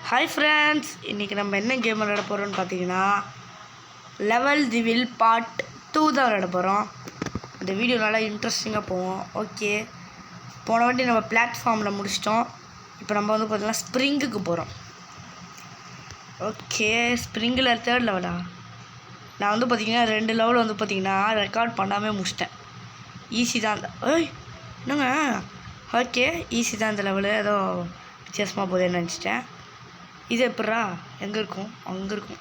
Hi friends, இன்றைக்கி நம்ம என்ன கேம் விளையாட போகிறோம்னு பார்த்தீங்கன்னா லெவல் தி வில் பார்ட் 2 தான் விளையாட போகிறோம். இந்த வீடியோ நல்லா இன்ட்ரெஸ்டிங்காக போவோம். ஓகே, போன வாட்டி நம்ம பிளாட்ஃபார்மில் முடிச்சிட்டோம். இப்போ நம்ம வந்து பார்த்தீங்கன்னா ஸ்ப்ரிங்குக்கு போகிறோம். ஓகே, ஸ்ப்ரிங்கில் 3rd லெவலா? நான் வந்து பார்த்திங்கன்னா 2 லெவல் வந்து பார்த்திங்கன்னா ரெக்கார்ட் பண்ணாமல் முடிச்சிட்டேன். ஈஸி தான். ஏய் என்னங்க, ஓகே ஈஸி தான் இந்த லெவலு. ஏதோ வித்தியாசமாக போதேன்னு நினச்சிட்டேன். இது எப்பட்றா? எங்கே இருக்கும்? அங்கே இருக்கும்.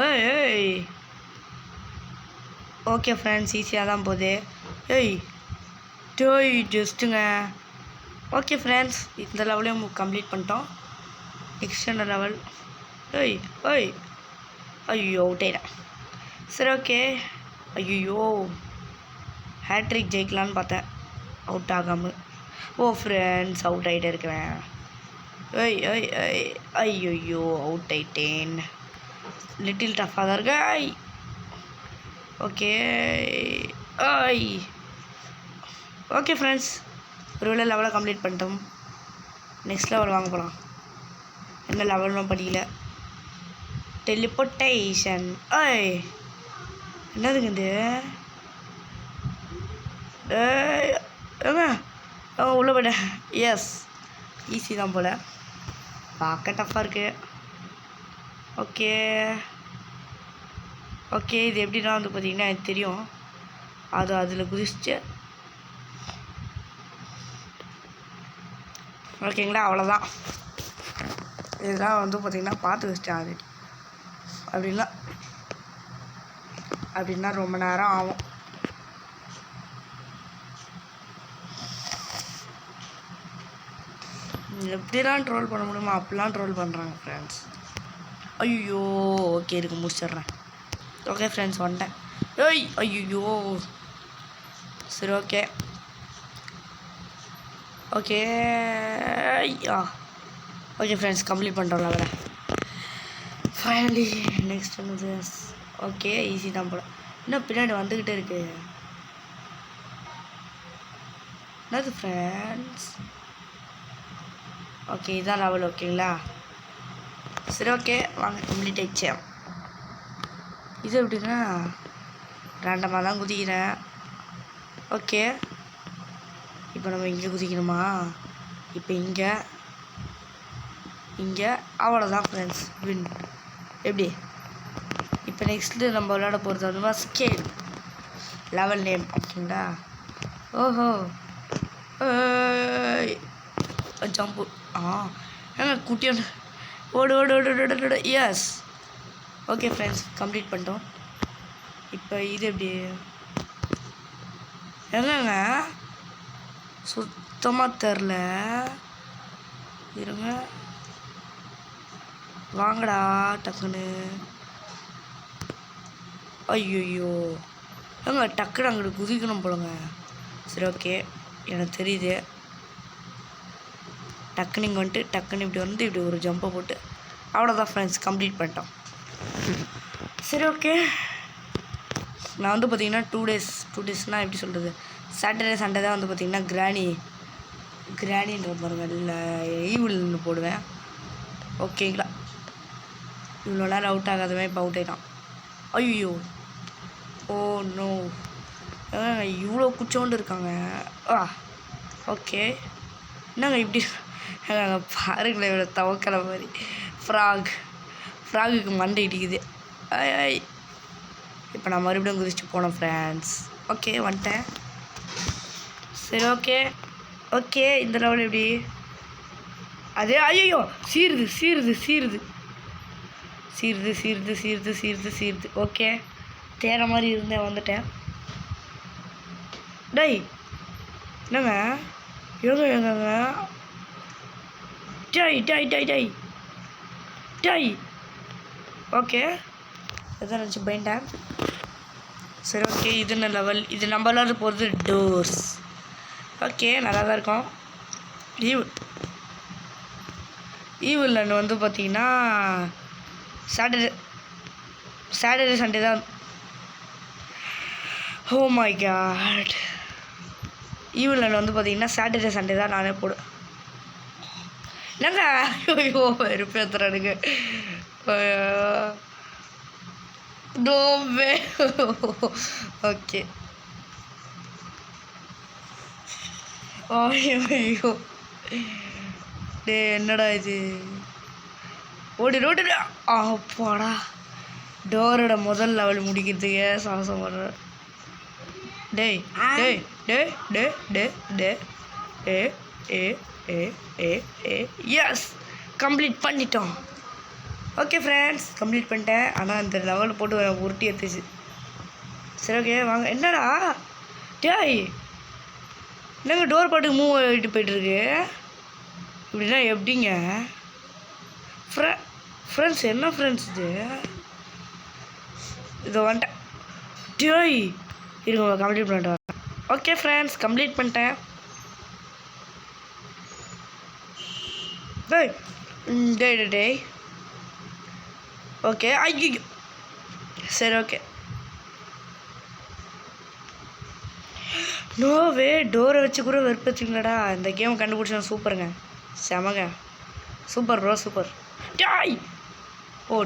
ஏய் ஏய் ஓகே ஃப்ரெண்ட்ஸ், ஈஸியாக தான் போகுது. ஏய் டோய் ஜஸ்ட்டுங்க. ஓகே ஃப்ரெண்ட்ஸ், இந்த லெவலையும் கம்ப்ளீட் பண்ணிட்டோம். நெக்ஸ்ட் என்ன லெவல்? ஏய் ஏய் ஐயோ அவுட் ஆகிட்டேன். சரி ஓகே. ஐயோ ஹேட்ரிக் ஜெயிக்கலான்னு பார்த்தேன், அவுட் ஆகாமல். ஓ ஃப்ரெண்ட்ஸ், அவுட் ஆகிட்டே இருக்கிறேன். ஐய் ஐய் ஐய் ஐயோ அவுட் ஆயிட்டேன். லிட்டில் டஃப்பாக தான் இருக்கு. ஐ ஓகே ஐ ஓகே ஃப்ரெண்ட்ஸ், ஒரு வேளை லெவலை கம்ப்ளீட் பண்ணிட்டோம். நெக்ஸ்ட் லெவல் வாங்க போகலாம். என்ன லெவலும் படிக்கல. டெலிபோர்ட்டேஷன். ஐய் என்னதுங்க இது? ஏங்க உள்ளே போய்ட்டேன். எஸ், ஈஸி தான் போல். பார்க்க டஃப்பாக இருக்குது. ஓகே ஓகே, இது எப்படின்னா வந்து பார்த்திங்கன்னா எனக்கு தெரியும். அது அதில் குதிச்சு ஓகேங்களா, அவ்வளோதான். இதெல்லாம் வந்து பார்த்திங்கன்னா பார்த்து வச்சிட்டேன். அது அப்படின்னா ரொம்ப நேரம் ஆகும். எப்படிலாம் ட்ரோல் பண்ண முடியுமா அப்படிலாம் ட்ரோல் பண்ணுறாங்க ஃப்ரெண்ட்ஸ். ஐயோ ஓகே, இருக்கு முடிச்சிட்றேன். ஓகே ஃப்ரெண்ட்ஸ், வந்துட்டேன். ஏய் ஐயோ சரி okay okay okay friends, complete பண்ணுறோம் லெவலை ஃபைனலி. நெக்ஸ்ட் என்னது? ஓகே ஈஸி தான் போல. இன்னும் பின்னாடி வந்துக்கிட்டே இருக்கு. என்னது ஃப்ரெண்ட்ஸ்? ஓகே இதான் லெவல். ஓகேங்களா, சரி ஓகே வாங்க, கம்ப்ளீட் ஆயிடுச்சு. இது எப்படின்னா ரேண்டமாக தான் குதிக்கிறேன். ஓகே, இப்போ நம்ம இங்கே குதிக்கணுமா? இப்போ இங்கே அவ்வளோதான் ஃப்ரெண்ட்ஸ், வின். எப்படி? இப்போ நெக்ஸ்ட்டு நம்ம விளையாட போகிறது அதுவா ஸ்கேல் லெவல் நேம். ஓகேங்களா, ஓஹோ ஜம்பு. ஏங்க குட்டியோட ஓடு ஓடு ஓடு ஓடு ஓடு. எஸ் ஓகே ஃப்ரெண்ட்ஸ், கம்ப்ளீட் பண்ணிட்டோம். இப்போ இது எப்படி? எங்கங்க சுத்தமாக தெரில. இருங்க, வாங்கடா டக்குன்னு. ஐயோ ஏங்க டக்குன்னு அங்கிட்டு குதிக்கணும் போலங்க. சரி ஓகே, எனக்கு தெரியுது. டக்குன்னு இங்கே வந்துட்டு டக்குன்னு இப்படி வந்து இப்படி ஒரு ஜம்பை போட்டு அவ்வளோதான் ஃப்ரெண்ட்ஸ், கம்ப்ளீட் பண்ணிட்டோம். சரி ஓகே, நான் வந்து பார்த்திங்கன்னா 2 டேஸ்னால் எப்படி சொல்கிறது, சாட்டர்டே சண்டே தான் வந்து பார்த்திங்கன்னா கிராணின்ற பாருங்க இல்லை ஈவில்னு போடுவேன். ஓகேங்களா, இவ்வளோ நேரம் அவுட் ஆகாதவன் இப்போ அவுட் ஆகிட்டான். ஐயோ ஓ நோ, இவ்வளோ குச்சோண்டு இருக்காங்க. ஓகே என்னங்க இப்படி பாருங்களேன், இவ்வளோ தவக்கலை மாதிரி. ஃப்ராகுக்கு மண்டை இடிக்குது. ஐ இப்போ நான் மறுபடியும் குதிச்சுட்டு போனோம் ஃப்ரெண்ட்ஸ். ஓகே வந்துட்டேன். சரி ஓகே ஓகே, இந்த லெவல் எப்படி? அதே ஐயோ சீருது சீருது சீருது சீருது சீருது சீருது சீருது சீருது. ஓகே, தேர மாதிரி இருந்தேன், வந்துட்டேன். டை என்னங்க எங்கங்க tie tie tie tie tie. Okay எதாவது நினச்சி பயன்டேன். சரி ஓகே, இது என்ன லெவல்? இது நம்ம விளாட போகிறது டோர்ஸ். ஓகே நல்லா தான் இருக்கும். ஈவில் வந்து பார்த்திங்கன்னா சாட்டர்டே சண்டே தான். ஓ மை காட், ஈவில் வந்து பார்த்திங்கன்னா சாட்டர்டே சண்டே தான் நானே போடுவேன். என்னங்க ஐயோ வெறுப்பேத்துறானுங்க நோவே ஓகே ஐயோ ஐயோ டே என்னடா இது ஓடி போடா டோரோட முதல் லெவல் முடிக்கிறதுக்கே சாகசம் வர்ற டேய் டேய் டே டே டே டே ஏ ஏ ஏ ஏ ஏ எஸ் கம்ப்ளீட் பண்ணிட்டோம். ஓகே ஃப்ரெண்ட்ஸ் கம்ப்ளீட் பண்ணிட்டேன். ஆனால் இந்த லெவலில் போட்டு உருட்டி எடுத்துச்சு. சரி ஓகே வாங்க. என்னடா டேய் என்னங்க டோர் பாட்டுக்கு மூவ் ஆகிட்டு போய்ட்டுருக்கு இப்படின்னா எப்படிங்க ஃப்ரெண்ட்ஸ்? என்ன ஃப்ரெண்ட்ஸ் இது வந்துட்டேன். டேய் இருங்க கம்ப்ளீட் பண்ணிட்டு வரேன். ஓகே ஃப்ரெண்ட்ஸ் கம்ப்ளீட் பண்ணிட்டேன். டேய் டேய் டேய் ஓகே ஐயோ சரி ஓகே நோவே டோரை வச்சு கூட வெறுப்பச்சுங்களாடா. இந்த கேம் கண்டுபிடிச்சா சூப்பருங்க, செமங்க, சூப்பர் ப்ரோ சூப்பர். டாய் ஓ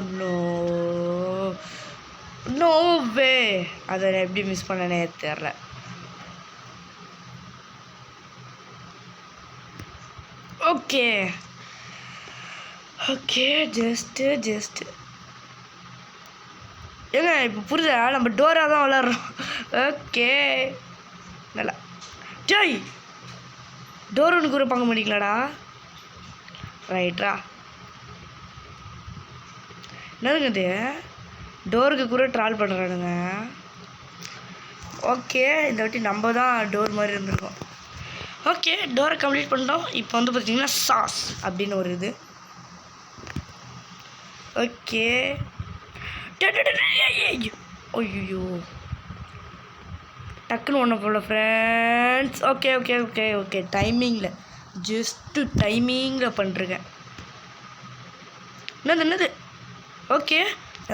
நோவே அதை எப்படி மிஸ் பண்ணனே தெரில. ஓகே ஓகே ஜஸ்ட்டு ஏங்க இப்போ புரியுதா? நம்ம டோராக தான் விளாட்றோம். ஓகே நல்லா ஜாய் டோர் ஒன்று கூட பார்க்க மாட்டீங்களாடா? ரைட்ரா என்னதுங்க இது? டோருக்கு கூட ட்ராவல் பண்ணுறானுங்க. ஓகே இந்த வாட்டி நம்ம தான் டோர் மாதிரி இருந்திருக்கோம். ஓகே டோரை கம்ப்ளீட் பண்ணிட்டோம். இப்போ வந்து பார்த்திங்கன்னா சாஸ் அப்படின்னு ஒரு இது. ஓகே ஐயோ டக்குன்னு ஒன்று போல friends. Okay okay okay okay டைமிங்கில் ஜஸ்ட்டு டைமிங்கில் பண்ணுறேங்க. என்னது ஓகே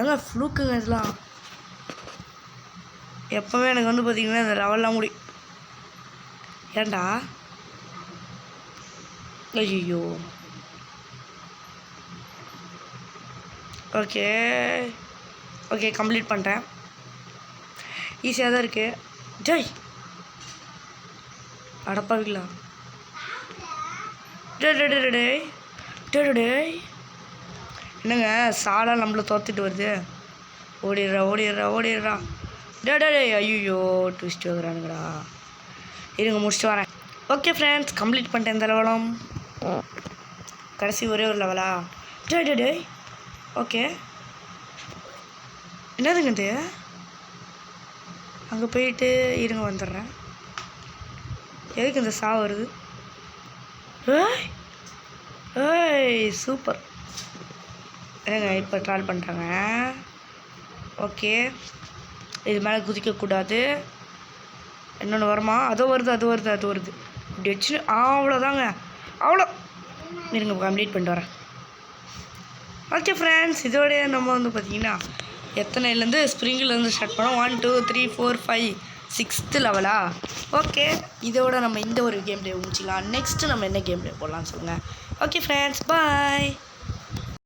எங்க ஃப்ளூக்குங்க இதெல்லாம். எப்போவுமே எனக்கு வந்து பார்த்திங்கன்னா இந்த லெவல்லாம் முடியும். ஏண்டா ஐயோ ஓகே ஓகே கம்ப்ளீட் பண்ணிட்டேன். ஈஸியாக தான் இருக்குது. ஜெய் அடப்பாவிங்களா டே என்னங்க சாலாக நம்மளை தோத்துட்டு வருது. ஓடிடுறா டே ஐயோ ட்விஸ்ட் வைக்கிறானுங்கடா. இருங்க முடிச்சுட்டு வரேன். ஓகே ஃப்ரெண்ட்ஸ் கம்ப்ளீட் பண்ணிட்டேன் இந்த லெவலும். கடைசி ஒரே ஒரு லெவலா? டே ஓகே என்னதுங்க இது? அங்கே போயிட்டு இருங்க வந்துடுறேன். எதுக்கு இந்த சா வருது? ஏய் சூப்பர். ஏங்க இப்போ ட்ராவல் பண்ணுறாங்க. ஓகே இது மேலே குதிக்கக்கூடாது. இன்னொன்று வருமா? அது வருது இப்படி வச்சு அவ்வளோதாங்க. அவ்வளோ இருங்க கம்ப்ளீட் பண்ணிட்டு வரேன். ஓகே ஃப்ரெண்ட்ஸ் இதோடைய நம்ம வந்து பார்த்திங்கன்னா எத்தனைலேருந்து ஸ்ப்ரிங்கிலேருந்து ஸ்டார்ட் பண்ணோம்? 1 2 3 4 5 6th லெவலா? ஓகே இதோட நம்ம இந்த ஒரு கேம் டே முடிச்சிக்கலாம். நெக்ஸ்ட்டு நம்ம என்ன கேம் டே போடலான்னு சொல்லுங்கள். Okay friends bye.